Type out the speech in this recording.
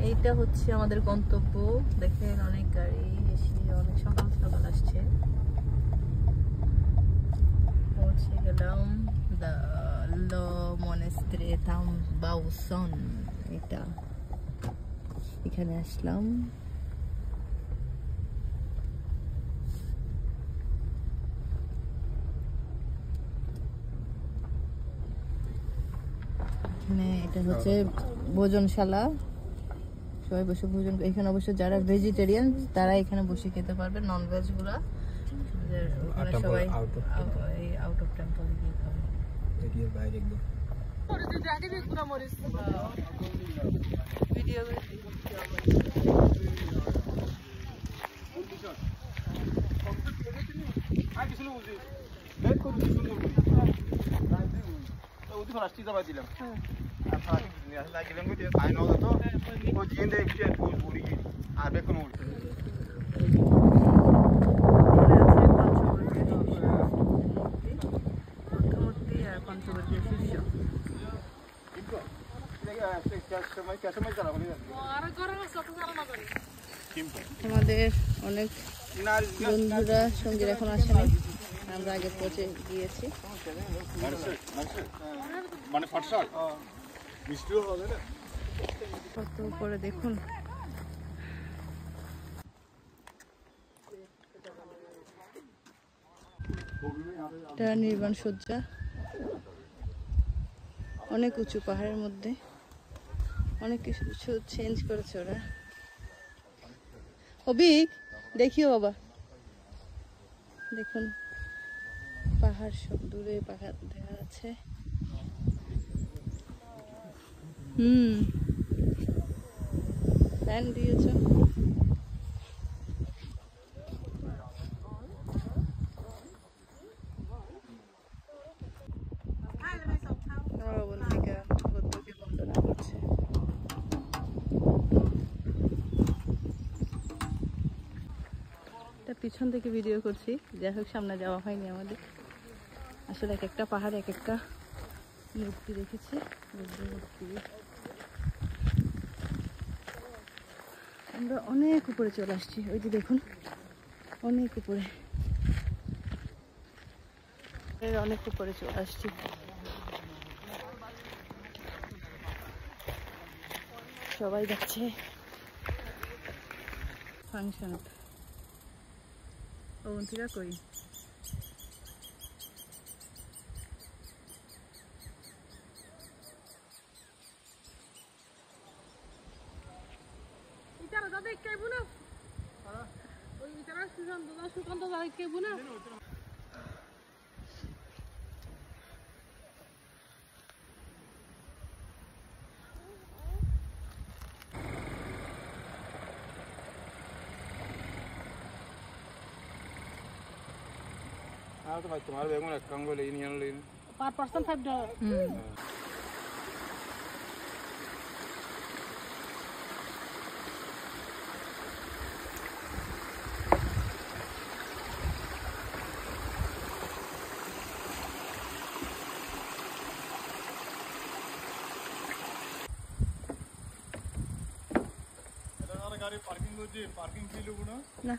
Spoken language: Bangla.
এইটা হচ্ছে আমাদের গন্তব্য। দেখেন অনেক গাড়ি এসে অনেক সকাল সকাল আসছে। পৌঁছে গেলাম দ্য মনেস্ট্রি তাম্বাউসন। এটা এখানে আসলাম। এটা হচ্ছে ভোজনশালা, সবাই বসে ভোজন। এখানে অবশ্য যারা ভেজিটেরিয়ান তারা এখানে বসে খেতে পারবে, নন ভেজ গুলা সবাই আউট অফ টেম্পল গিয়ে খাবে। আমাদের অনেক বন্ধুরা সঙ্গীরা এখন আসেনি, আমরা আগে পৌঁছে গিয়েছি। কত উপরে দেখুন। এটা নির্বাণ সজ্জা, অনেক উঁচু পাহাড়ের মধ্যে, অনেক কিছু চেঞ্জ করেছে ওরা। অবিক দেখিও বাবা, দেখুন পাহাড়, সব দূরে পাহাড় দেখা যাচ্ছে। ফ্যান দিয়েছ। পিছন থেকে ভিডিও করছি, যাই হোক সামনে যাওয়া হয়নি আমাদের। আসলে এক একটা পাহাড়ে এক একটা মূর্তি রেখেছে, মূর্তি। আমরা অনেক উপরে চলে আসছি, ওই যে দেখুন অনেক উপরে, অনেক উপরে চলে আসছি। সবাই যাচ্ছে ফাংশন। অবন্তিকা কই? तुम्हारे बैग में रखूंगा, लेनी पर पर्सन $5। गाड़ी पार्किंग पार्किंग ना